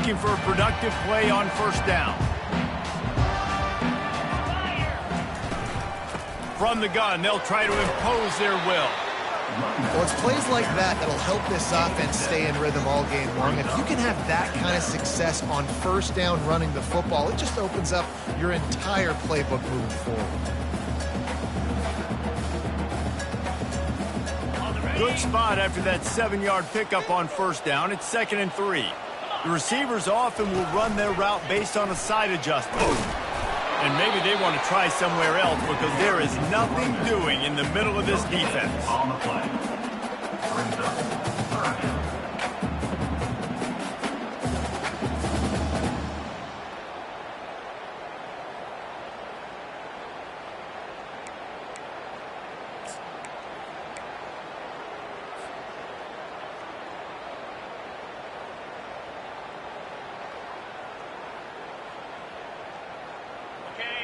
looking for a productive play on first down. From the gun, they'll try to impose their will. Well, it's plays like that that'll help this offense stay in rhythm all game long. If you can have that kind of success on first down running the football, it just opens up your entire playbook moving forward. Good spot after that 7-yard pickup on first down. It's 2nd and 3. The receivers often will run their route based on a side adjustment. And maybe they want to try somewhere else because there is nothing doing in the middle of this defense. On the play. Brings up third down.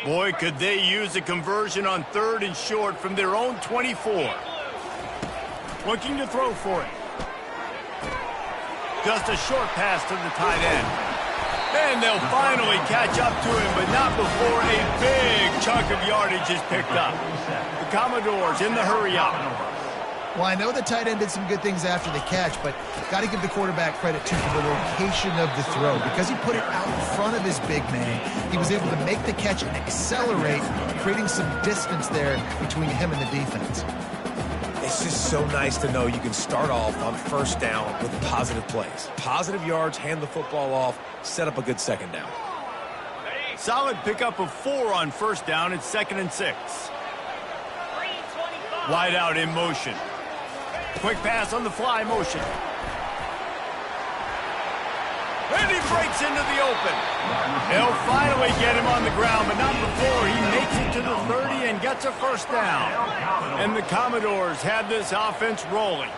Boy, could they use a conversion on 3rd and short from their own 24. Looking to throw for it. Just a short pass to the tight end. And they'll finally catch up to him, but not before a big chunk of yardage is picked up. The Commodores in the hurry-up. Well, I know the tight end did some good things after the catch, but got to give the quarterback credit, too, for the location of the throw. Because he put it out in front of his big man, he was able to make the catch and accelerate, creating some distance there between him and the defense. It's just so nice to know you can start off on first down with positive plays. Positive yards, hand the football off, set up a good second down. Solid pickup of 4 on first down. It's 2nd and 6. Wide out in motion. Quick pass on the fly motion. And he breaks into the open. They'll finally get him on the ground, but not before he makes it to the 30 and gets a first down. And the Commodores have this offense rolling.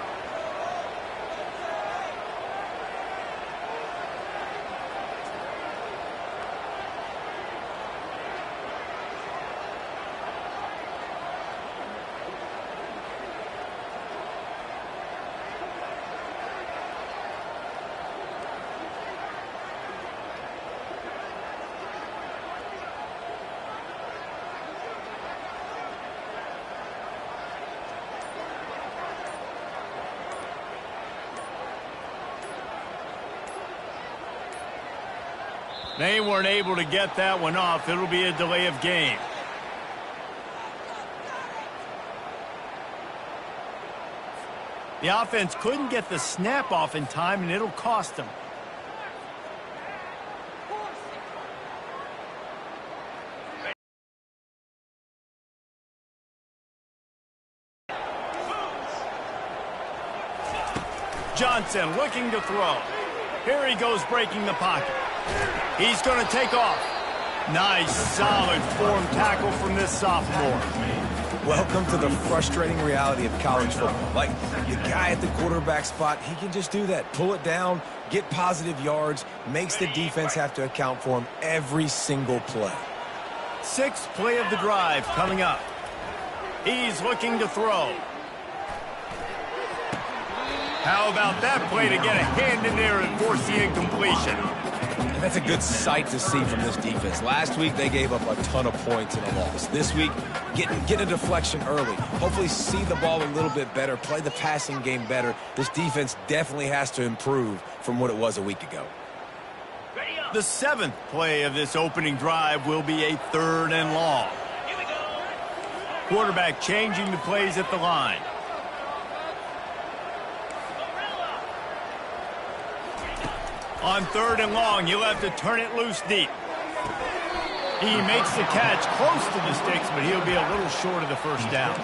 They weren't able to get that one off. It'll be a delay of game. The offense couldn't get the snap off in time, and it'll cost them. Johnson looking to throw. Here he goes, breaking the pocket. He's going to take off. Nice, solid form tackle from this sophomore. Welcome to the frustrating reality of college football. Like, the guy at the quarterback spot, he can just do that. Pull it down, get positive yards, makes the defense have to account for him every single play. 6th play of the drive coming up. He's looking to throw. How about that play to get a hand in there and force the incompletion? And that's a good sight to see from this defense. Last week, they gave up a ton of points in a loss. This week, get a deflection early. Hopefully see the ball a little bit better, play the passing game better. This defense definitely has to improve from what it was a week ago. The 7th play of this opening drive will be a 3rd and long. Quarterback changing the plays at the line. On 3rd and long, he'll have to turn it loose deep. He makes the catch close to the sticks, but he'll be a little short of the first down.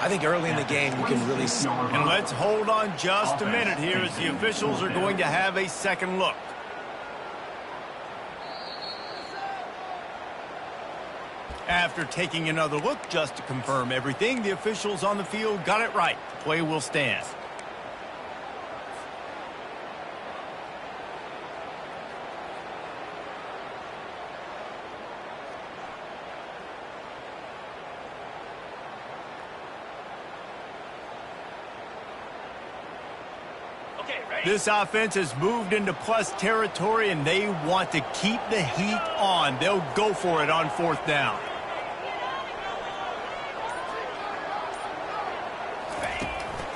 I think early in the game, you can really see. And let's hold on just a minute here as the officials are going to have a second look. After taking another look just to confirm everything, the officials on the field got it right. The play will stand. This offense has moved into plus territory, and they want to keep the heat on. They'll go for it on 4th down.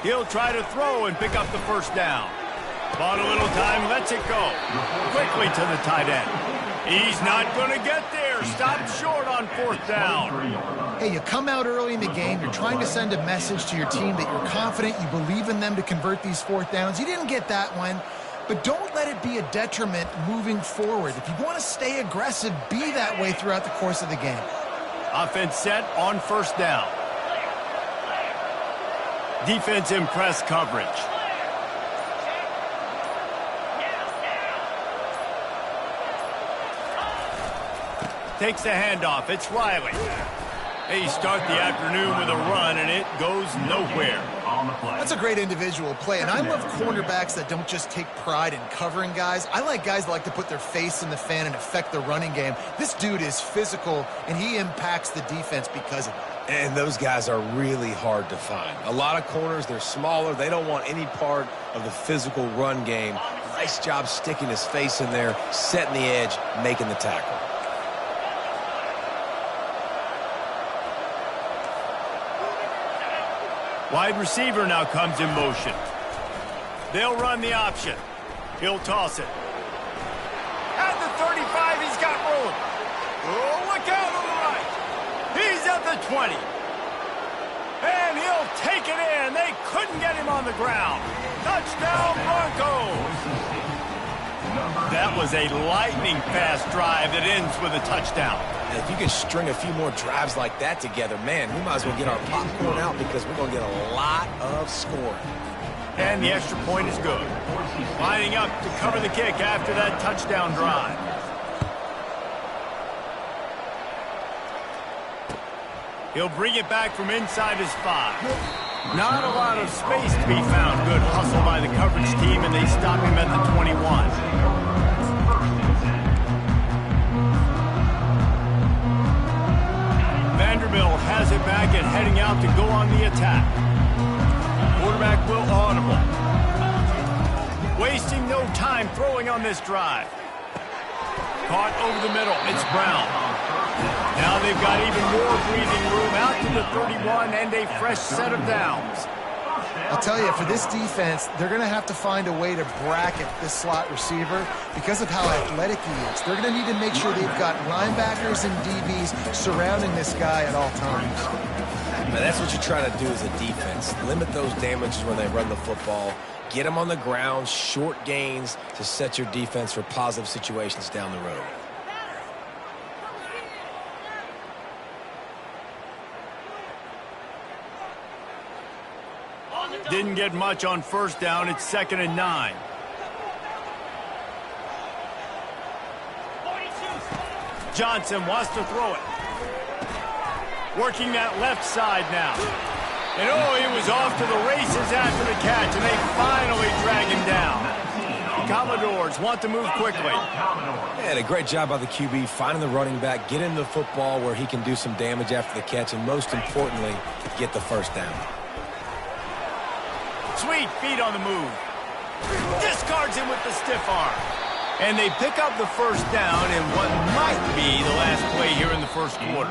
He'll try to throw and pick up the 1st down. Bought a little time, lets it go. Quickly to the tight end. He's not going to get there. Stopped short on 4th down. Hey, you come out early in the game, you're trying to send a message to your team that you're confident, you believe in them to convert these 4th downs. You didn't get that one, but don't let it be a detriment moving forward. If you want to stay aggressive, be that way throughout the course of the game. Offense set on 1st down. Defense in press coverage. Takes the handoff. It's Riley. They start the afternoon with a run, and it goes nowhere. That's a great individual play, and I love cornerbacks that don't just take pride in covering guys. I like guys that like to put their face in the fan and affect the running game. This dude is physical, and he impacts the defense because of it. And those guys are really hard to find. A lot of corners, they're smaller. They don't want any part of the physical run game. Nice job sticking his face in there, setting the edge, making the tackle. Wide receiver now comes in motion. They'll run the option. He'll toss it. At the 35, he's got room. Oh, look out on the right. He's at the 20. And he'll take it in. They couldn't get him on the ground. Touchdown, Broncos. That was a lightning-fast drive that ends with a touchdown. If you can string a few more drives like that together, man, we might as well get our popcorn out because we're going to get a lot of scoring. And the extra point is good. Lining up to cover the kick after that touchdown drive. He'll bring it back from inside his 5. Not a lot of space to be found. Good hustle by the coverage team, and they stop him at the 21. Vanderbilt has it back and heading out to go on the attack. Quarterback will audible. Wasting no time throwing on this drive. Caught over the middle. It's Brown. Now they've got even more breathing room out to the 31 and a fresh set of downs. I'll tell you, for this defense, they're going to have to find a way to bracket this slot receiver because of how athletic he is. They're going to need to make sure they've got linebackers and DBs surrounding this guy at all times. But that's what you try to do as a defense. Limit those damages when they run the football. Get them on the ground, short gains to set your defense for positive situations down the road. Didn't get much on 1st down. It's 2nd and 9. Johnson wants to throw it. Working that left side now. And oh, he was off to the races after the catch, and they finally drag him down. Commodores want to move quickly. And a great job by the QB finding the running back, getting the football where he can do some damage after the catch, and most importantly, get the 1st down. Sweet feet on the move. Discards him with the stiff arm. And they pick up the 1st down in what might be the last play here in the 1st quarter.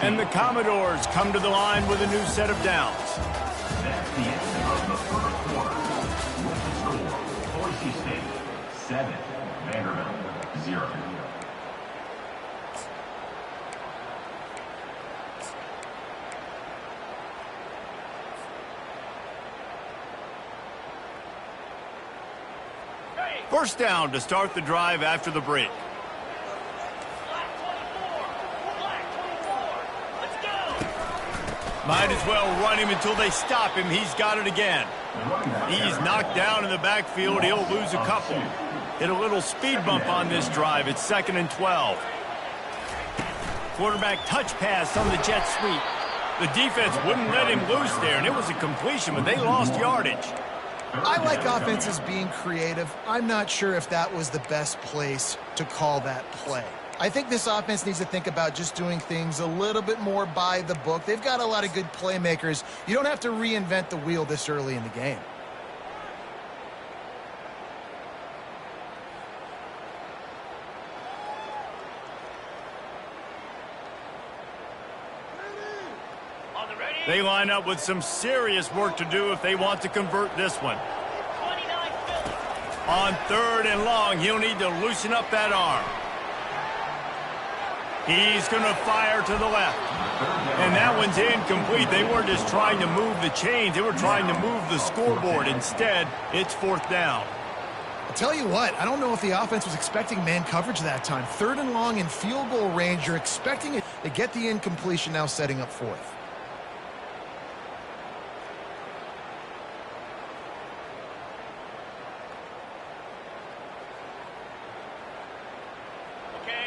And the Commodores come to the line with a new set of downs. That's the end of the 1st quarter. With the score, Boise State 7, Vanderbilt 0. First down to start the drive after the break. Might as well run him until they stop him. He's got it again. He's knocked down in the backfield. He'll lose a couple. Hit a little speed bump on this drive. It's 2nd and 12. Quarterback touch pass on the jet sweep. The defense wouldn't let him loose there, and it was a completion, but they lost yardage. I like offenses being creative. I'm not sure if that was the best place to call that play. I think this offense needs to think about just doing things a little bit more by the book. They've got a lot of good playmakers. You don't have to reinvent the wheel this early in the game. They line up with some serious work to do if they want to convert this one. On 3rd and long, he'll need to loosen up that arm. He's going to fire to the left. And that one's incomplete. They weren't just trying to move the chains. They were trying to move the scoreboard. Instead, it's 4th down. I'll tell you what, I don't know if the offense was expecting man coverage that time. 3rd and long in field goal range. You're expecting it to get the incompletion, now setting up 4th.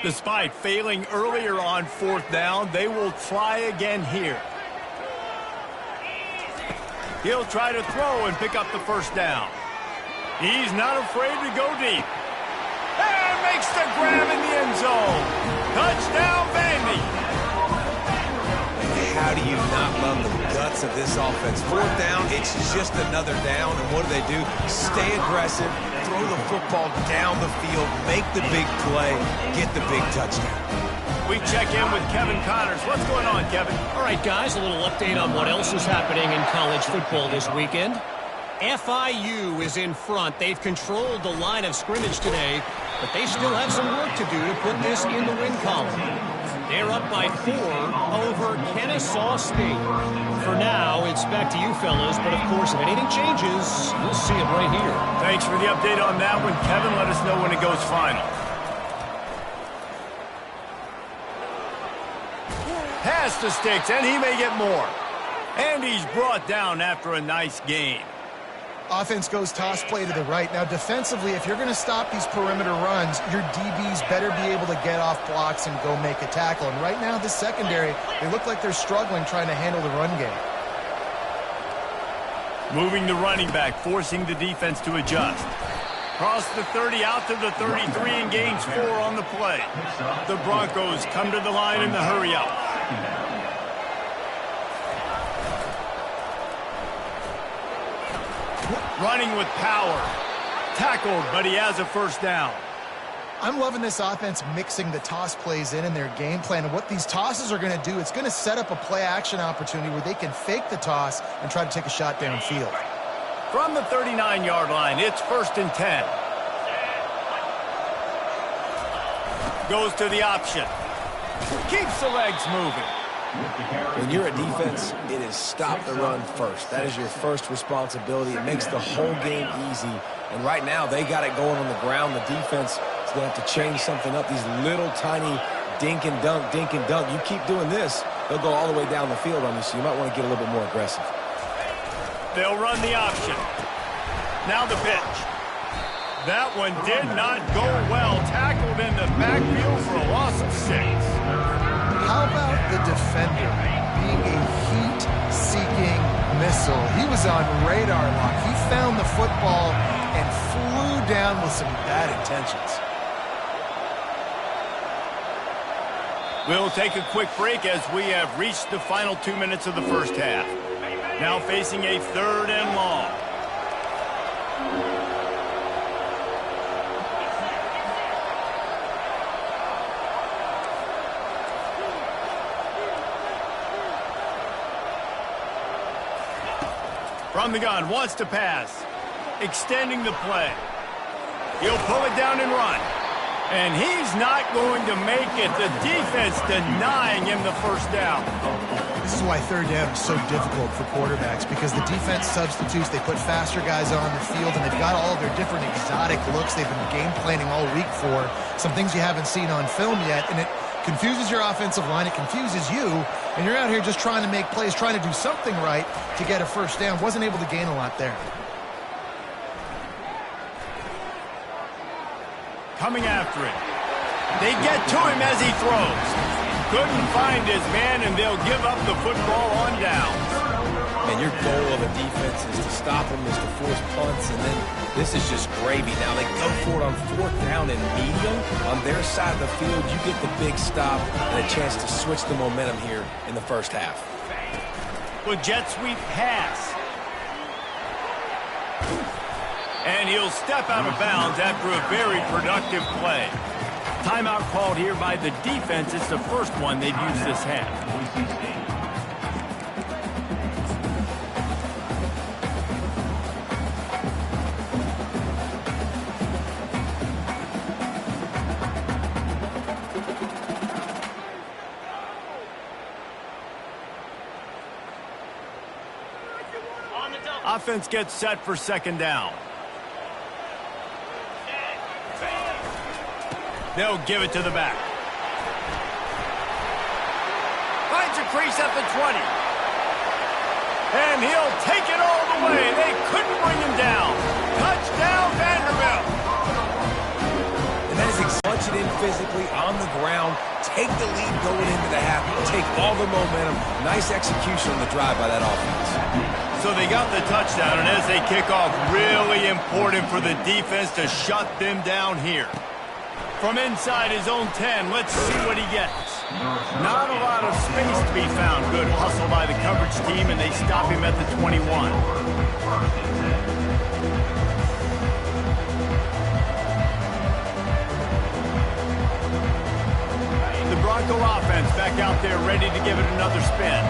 Despite failing earlier on 4th down, they will try again here. He'll try to throw and pick up the 1st down. He's not afraid to go deep. And makes the grab in the end zone. Touchdown, Vandy. How do you not love the guts of this offense? 4th down, it's just another down, and what do? Stay aggressive, throw the football down the field, make the big play, get the big touchdown. We check in with Kevin Connors. What's going on, Kevin? All right, guys, a little update on what else is happening in college football this weekend. FIU is in front. They've controlled the line of scrimmage today, but they still have some work to do to put this in the win column. They're up by 4 over Kennesaw State. For now, it's back to you fellas, but of course, if anything changes, you'll see it right here. Thanks for the update on that one, Kevin. Let us know when it goes final. Pass to Sticks, and he may get more. And he's brought down after a nice gain. Offense goes toss play to the right. Now, defensively, if you're going to stop these perimeter runs, your DBs better be able to get off blocks and go make a tackle. And right now, the secondary, they look like they're struggling trying to handle the run game. Moving the running back, forcing the defense to adjust. Cross the 30 out to the 33 and gains 4 on the play. The Broncos come to the line in the hurry-up. Running with power. Tackled, but he has a 1st down. I'm loving this offense mixing the toss plays in their game plan. And what these tosses are going to do, it's going to set up a play-action opportunity where they can fake the toss and try to take a shot downfield. From the 39-yard line, it's 1st and 10. Goes to the option. Keeps the legs moving. When you're a defense, it is stop the run first. That is your first responsibility. It makes the whole game easy. And right now, they got it going on the ground. The defense is going to have to change something up. These little tiny dink and dunk, dink and dunk. You keep doing this, they'll go all the way down the field on you, so you might want to get a little bit more aggressive. They'll run the option. Now the pitch. That one did not go well. Tackled in the backfield for a loss of 6. How about the defender being a heat-seeking missile? He was on radar lock. He found the football and flew down with some bad intentions. We'll take a quick break as we have reached the final 2 minutes of the 1st half. Now facing a 3rd and long. From the gun, wants to pass. Extending the play. He'll pull it down and run. And he's not going to make it. The defense denying him the 1st down. This is why 3rd down is so difficult for quarterbacks, because the defense substitutes. They put faster guys on the field, and they've got all their different exotic looks they've been game planning all week for. Some things you haven't seen on film yet, and it confuses your offensive line. It confuses you, and you're out here just trying to make plays, trying to do something right to get a 1st down. Wasn't able to gain a lot there. Coming after it. They get to him as he throws. Couldn't find his man, and they'll give up the football on downs. And your goal of a defense is to stop them, is to force punts, and then this is just gravy. Now they go for it on 4th down and medium. On their side of the field, you get the big stop and a chance to switch the momentum here in the 1st half. With jet sweep pass. And he'll step out of bounds after a very productive play. Timeout called here by the defense. It's the first one they've used this half. Offense gets set for second down. They'll give it to the back. Finds a crease at the 20. And he'll take it all the way. They couldn't bring him down. Touchdown, Vanderbilt. And that is punch it in physically on the ground. Take the lead going into the half. Take all the momentum. Nice execution on the drive by that offense. So they got the touchdown, and as they kick off, really important for the defense to shut them down here. From inside his own 10, let's see what he gets. Not a lot of space to be found. Good hustle by the coverage team, and they stop him at the 21. The Bronco offense back out there ready to give it another spin.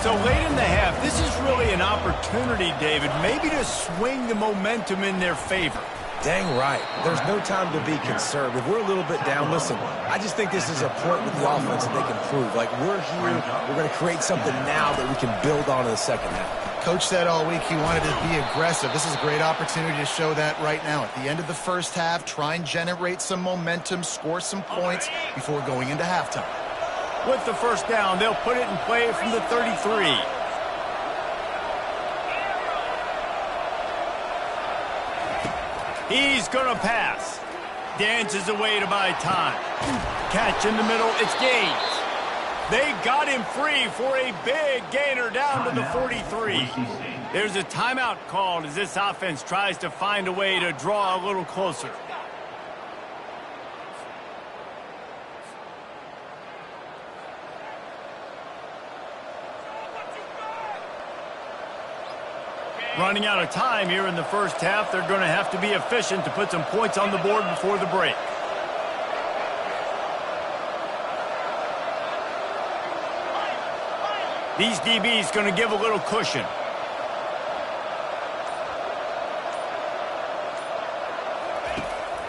So late in the half, this is really an opportunity, David, maybe to swing the momentum in their favor. Dang right. There's no time to be conservative. We're a little bit down. Listen, I just think this is a point with the offense that they can prove. Like, we're here, we're going to create something now that we can build on in the second half. Coach said all week he wanted to be aggressive. This is a great opportunity to show that right now. At the end of the first half, try and generate some momentum, score some points before going into halftime. With the first down, they'll put it in play from the 33. He's going to pass. Dances away to buy time. Catch in the middle. It's Gaines. They got him free for a big gainer down to the 43. There's a timeout called as this offense tries to find a way to draw a little closer. Running out of time here in the first half. They're going to have to be efficient to put some points on the board before the break. These DBs going to give a little cushion.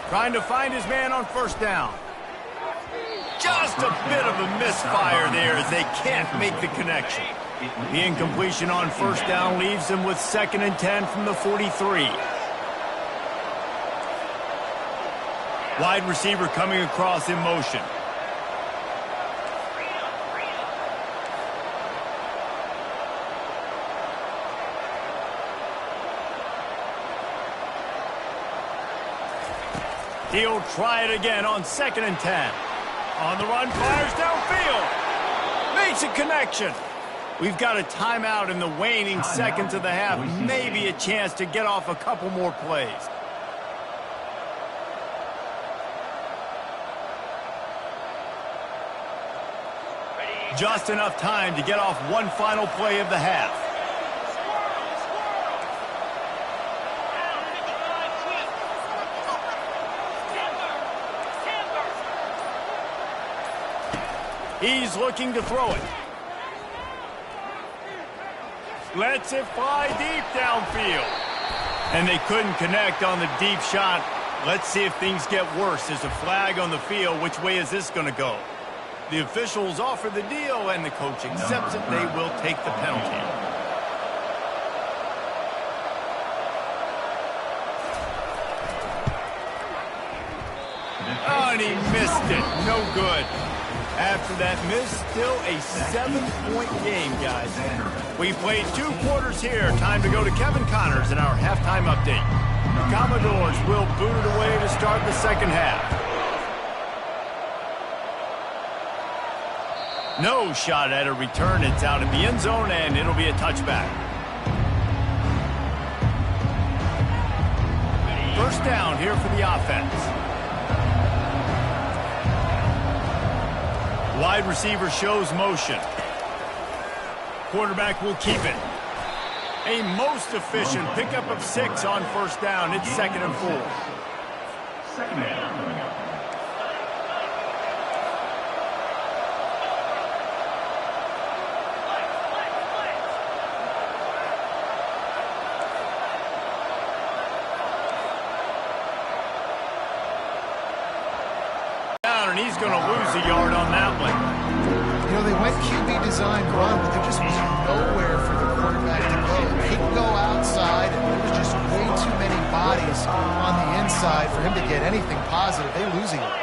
Trying to find his man on first down. Just a bit of a misfire there as they can't make the connection. The incompletion on first down leaves them with 2nd and 10 from the 43. Wide receiver coming across in motion. He'll try it again on 2nd and 10. On the run, fires downfield. Makes a connection. We've got a timeout in the waning seconds of the half. Maybe a chance to get off a couple more plays. Just enough time to get off one final play of the half. He's looking to throw it. Lets it fly deep downfield. And they couldn't connect on the deep shot. Let's see if things get worse. There's a flag on the field. Which way is this going to go? The officials offer the deal, and the coach accepts it. They will take the penalty. Oh, and he missed it. No good. After that miss, still a 7-point game, guys. We played 2 quarters here. Time to go to Kevin Connors in our halftime update. The Commodores will boot it away to start the second half. No shot at a return. It's out in the end zone, and it'll be a touchback. First down here for the offense. Wide receiver shows motion. Quarterback will keep it. A most efficient pickup of 6 on first down. It's 2nd and 4. Second down coming up. And he's going to lose a yard on that one. You know, they went QB design run, but there just was nowhere for the quarterback to go. couldn't go outside, and there was just way too many bodies on the inside for him to get anything positive. They're losing it.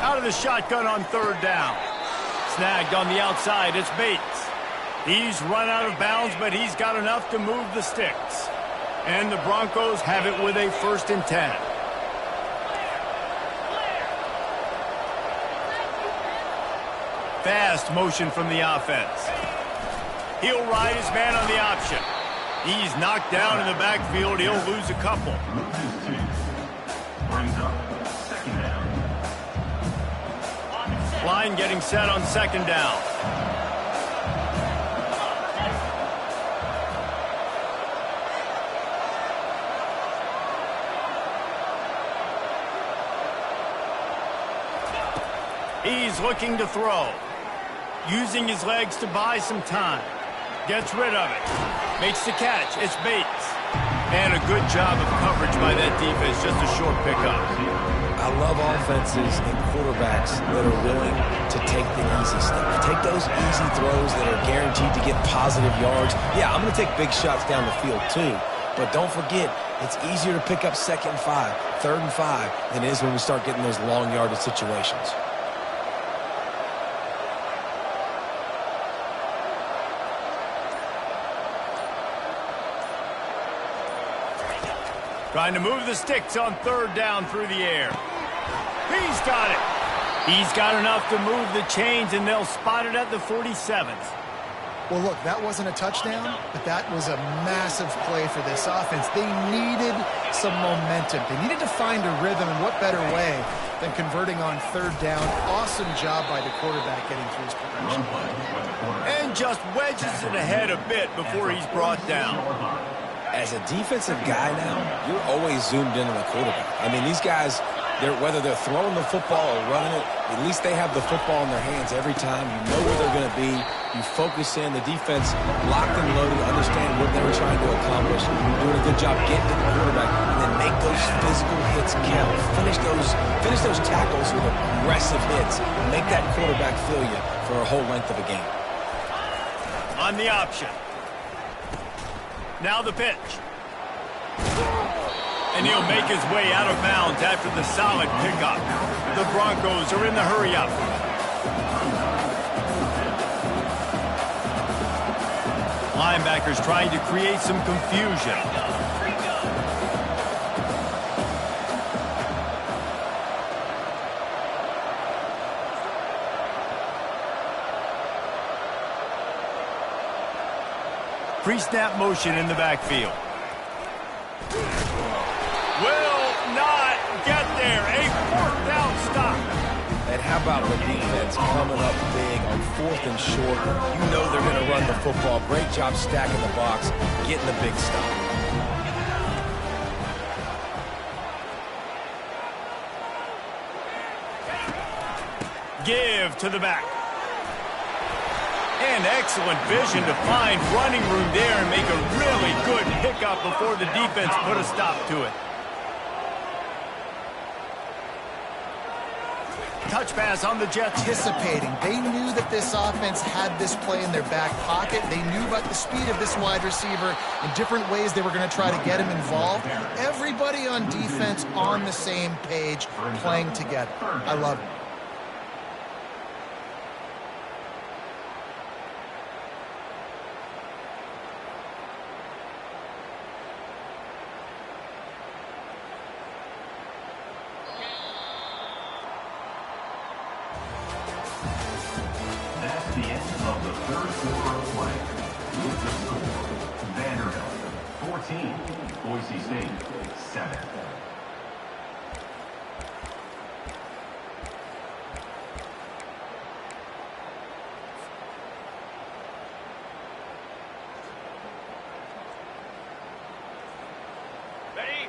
Out of the shotgun on third down. Snagged on the outside, it's Bates. He's run out of bounds, but he's got enough to move the sticks. And the Broncos have it with a 1st and 10. Fast motion from the offense. He'll ride his man on the option. He's knocked down in the backfield. He'll lose a couple. Loses 2. Brings up 2nd down. Line getting set on 2nd down. He's looking to throw. Using his legs to buy some time. Gets rid of it. Makes the catch. It's Bates. And a good job of coverage by that defense. Just a short pickup. I love offenses and quarterbacks that are willing to take the easy stuff. Take those easy throws that are guaranteed to get positive yards. Yeah, I'm going to take big shots down the field too. But don't forget, it's easier to pick up 2nd and 5, 3rd and 5 than it is when we start getting those long yardage situations. Trying to move the sticks on 3rd down through the air. He's got it. He's got enough to move the chains, and they'll spot it at the 47th. Well, look, that wasn't a touchdown, but that was a massive play for this offense. They needed some momentum. They needed to find a rhythm, and what better way than converting on 3rd down. Awesome job by the quarterback getting through his progression. And just wedges it ahead a bit before he's brought down. As a defensive guy now, you're always zoomed in on the quarterback. I mean, these guys, whether they're throwing the football or running it, at least they have the football in their hands every time. You know where they're going to be. You focus in. The defense locked and loaded, understand what they were trying to accomplish. Doing a good job getting to the quarterback, and then make those physical hits count. Finish those tackles with aggressive hits. Make that quarterback feel you for a whole length of a game. On the option. Now the pitch. And he'll make his way out of bounds after the solid pickup. The Broncos are in the hurry-up. Linebackers trying to create some confusion. Pre-snap motion in the backfield. Will not get there. A 4th down stop. And how about the defense coming up big on 4th and short? You know they're going to run the football. Great job stacking the box, getting the big stop. Give to the back. And excellent vision to find running room there and make a really good pickup before the defense put a stop to it. Touch pass on the Jets. Anticipating. They knew that this offense had this play in their back pocket. They knew about the speed of this wide receiver in different ways they were going to try to get him involved. Everybody on defense on the same page, playing together. I love it. That's the end of the 3rd quarter of play. With the score, Vanderbilt 14, Boise State 7.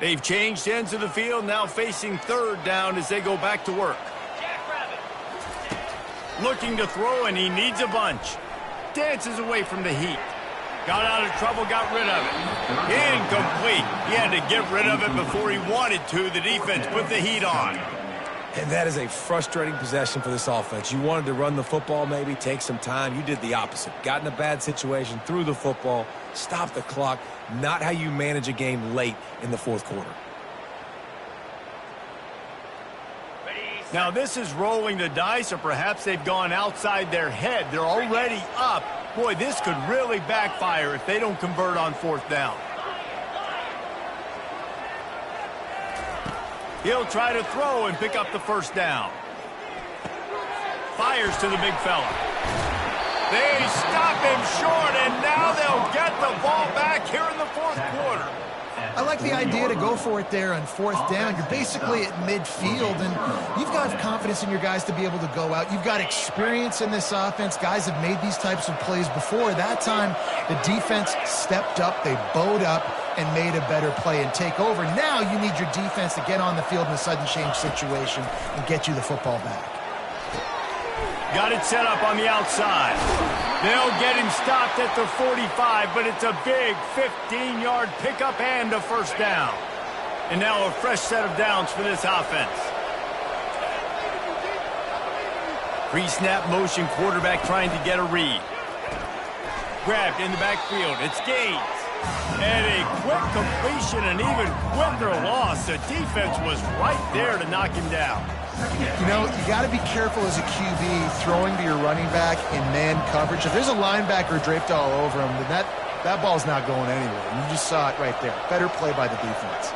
They've changed ends of the field, now facing 3rd down as they go back to work. Looking to throw, and he needs a bunch. Dances away from the heat. Got out of trouble, got rid of it. Incomplete. He had to get rid of it before he wanted to. The defense put the heat on. And that is a frustrating possession for this offense. You wanted to run the football, maybe take some time. You did the opposite. Got in a bad situation, threw the football, stopped the clock. Not how you manage a game late in the fourth quarter. Now this is rolling the dice, or perhaps they've gone outside their head. They're already up. Boy, this could really backfire if they don't convert on fourth down. He'll try to throw and pick up the first down. Fires to the big fella. They stop him short, and now they'll get the ball back here in the fourth quarter. I like the idea to go for it there on fourth down. You're basically at midfield, and you've got confidence in your guys to be able to go out. You've got experience in this offense. Guys have made these types of plays before. That time, the defense stepped up. They bowed up and made a better play and take over. Now you need your defense to get on the field in a sudden change situation and get you the football back. Got it set up on the outside. They'll get him stopped at the 45, but it's a big 15-yard pickup and a first down. And now a fresh set of downs for this offense. Pre-snap motion, quarterback trying to get a read. Grabbed in the backfield. It's Gaines. And a quick completion, an even quicker loss. The defense was right there to knock him down. You know, you got to be careful as a QB throwing to your running back in man coverage. If there's a linebacker draped all over him, then that ball's not going anywhere. You just saw it right there. Better play by the defense.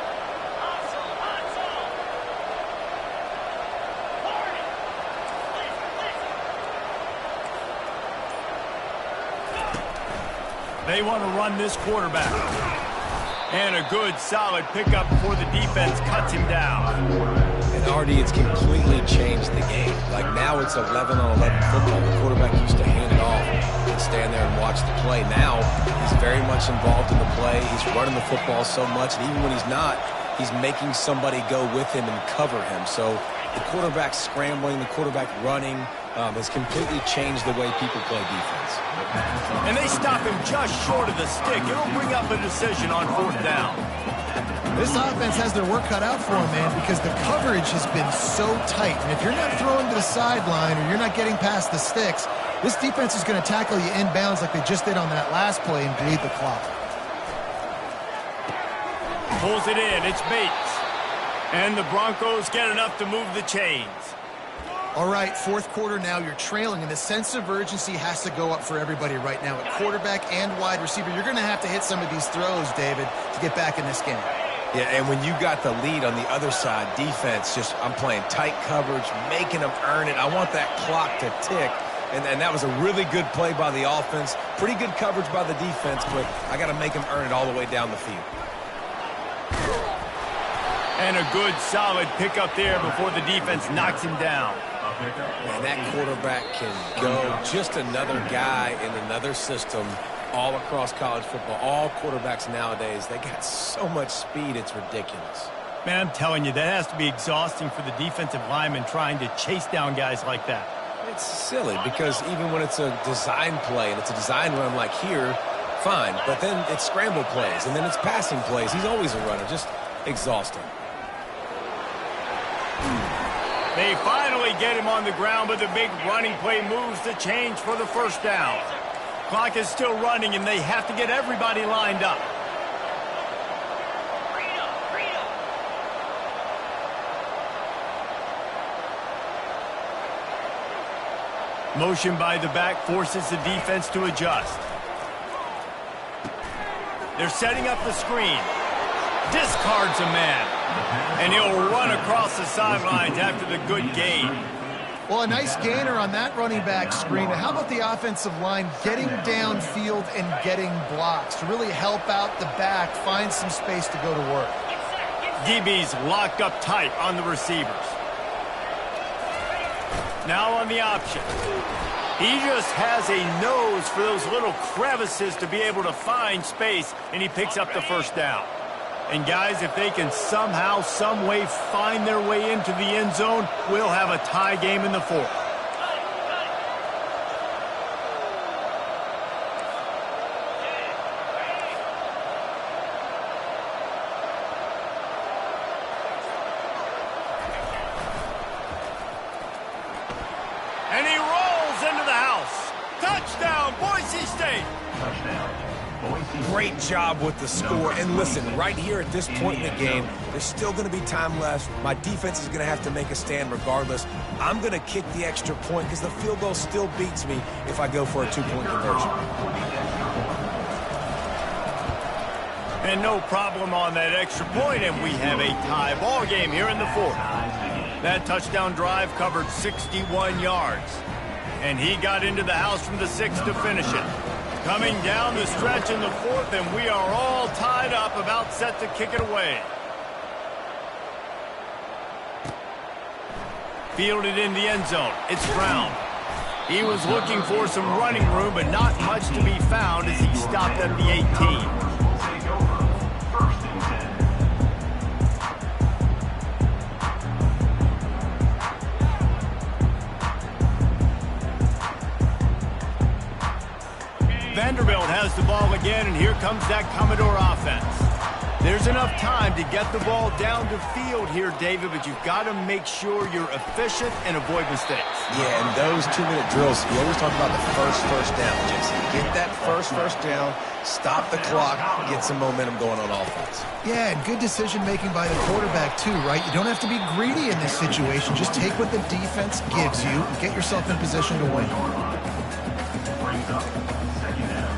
They want to run this quarterback. And a good, solid pickup before the defense cuts him down. And Artie, it's completely changed the game. Like now it's 11-on-11 football. The quarterback used to hand it off and stand there and watch the play. Now he's very much involved in the play. He's running the football so much, and even when he's not, he's making somebody go with him and cover him. So the quarterback scrambling, the quarterback running has completely changed the way people play defense. And they stop him just short of the stick. It'll bring up a decision on fourth down. This offense has their work cut out for them, man, because the coverage has been so tight. And if you're not throwing to the sideline or you're not getting past the sticks, this defense is going to tackle you inbounds like they just did on that last play and bleed the clock. Pulls it in. It's Bates. And the Broncos get enough to move the chains. All right, fourth quarter now, you're trailing, and the sense of urgency has to go up for everybody right now. At quarterback and wide receiver, you're going to have to hit some of these throws, David, to get back in this game. Yeah, and when you got the lead on the other side, defense, I'm playing tight coverage, making them earn it. I want that clock to tick, and that was a really good play by the offense. Pretty good coverage by the defense, but I got to make them earn it all the way down the field. And a good, solid pickup there before the defense knocks him down. And that quarterback can go. Just another guy in another system all across college football. All quarterbacks nowadays, they got so much speed, it's ridiculous. Man, I'm telling you, that has to be exhausting for the defensive lineman trying to chase down guys like that. It's silly because even when it's a design play and it's a design run like here, fine. But then it's scramble plays and then it's passing plays. He's always a runner. Just exhausting. They finally get him on the ground, but the big running play moves the chains for the first down. Clock is still running, and they have to get everybody lined up. Motion by the back forces the defense to adjust. They're setting up the screen. Discards a man. And he'll run across the sidelines after the good gain. Well, a nice gainer on that running back screen. How about the offensive line getting downfield and getting blocks to really help out the back, find some space to go to work? DB's locked up tight on the receivers. Now on the option. He just has a nose for those little crevices to be able to find space, and he picks up the first down. And guys, if they can somehow, some way find their way into the end zone, we'll have a tie game in the fourth. Touchdown, Boise State! Touchdown. Boise State. Great job with the score. And listen, right here at this point in the game, there's still going to be time left. My defense is going to have to make a stand regardless. I'm going to kick the extra point because the field goal still beats me if I go for a two-point conversion. And no problem on that extra point, and we have a tie ball game here in the fourth. That touchdown drive covered 61 yards. And he got into the house from the 6 to finish it. Coming down the stretch in the fourth, and we are all tied up, about set to kick it away. Fielded in the end zone. It's Brown. He was looking for some running room, but not much to be found as he stopped at the 18. Vanderbilt has the ball again, and here comes that Commodore offense. There's enough time to get the ball down the field here, David, but you've got to make sure you're efficient and avoid mistakes. Yeah, and those 2-minute drills, we always talk about the first down, Jesse. Get that first down, stop the clock, get some momentum going on offense. Yeah, and good decision-making by the quarterback, too, right? You don't have to be greedy in this situation. Just take what the defense gives you and get yourself in position to win. Brings up second down.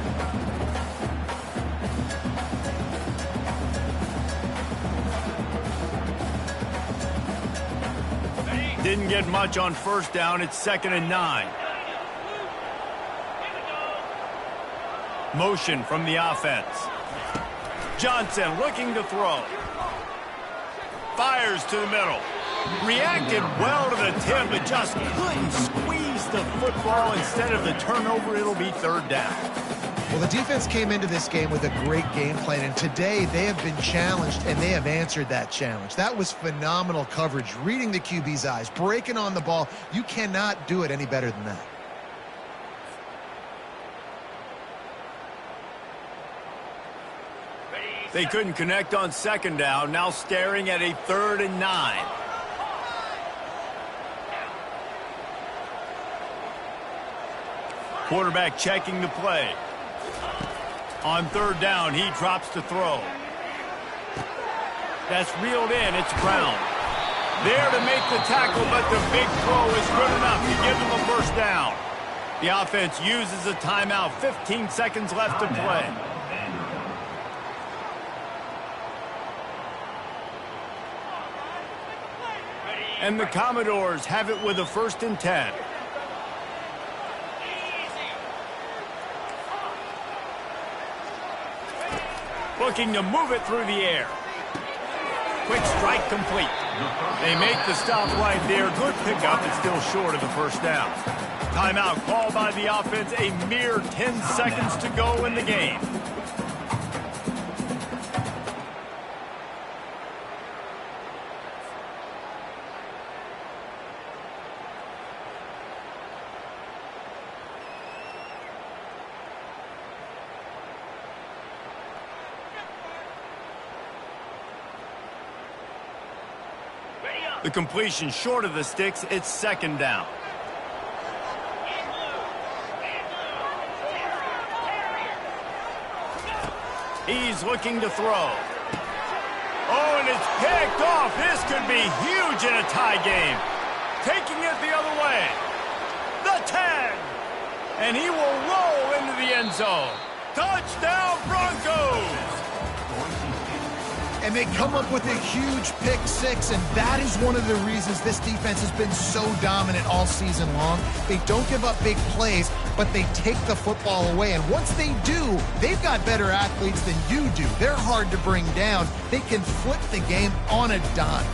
Didn't get much on first down. It's 2nd and 9. Motion from the offense. Johnson looking to throw. Fires to the middle. Reacted well to the tip, but just couldn't squeeze the football. Instead of the turnover, it'll be 3rd down. Well, the defense came into this game with a great game plan, and today they have been challenged, and they have answered that challenge. That was phenomenal coverage, reading the QB's eyes, breaking on the ball. You cannot do it any better than that. They couldn't connect on 2nd down, now staring at a 3rd and 9. Quarterback checking the play. On 3rd down, he drops to throw. That's reeled in. It's Brown. There to make the tackle, but the big throw is good enough to give them a first down. The offense uses a timeout. 15 seconds left to play. And the Commodores have it with a 1st and 10. Looking to move it through the air. Quick strike complete. They make the stop right there. Good pickup. It's still short of the first down. Timeout called by the offense. A mere 10 seconds to go in the game. The completion short of the sticks. It's 2nd down. He's looking to throw. Oh, and it's picked off. This could be huge in a tie game. Taking it the other way. The 10. And he will roll into the end zone. Touchdown, Broncos! And they come up with a huge pick 6, and that is one of the reasons this defense has been so dominant all season long. They don't give up big plays, but they take the football away. And once they do, they've got better athletes than you do. They're hard to bring down. They can flip the game on a dime.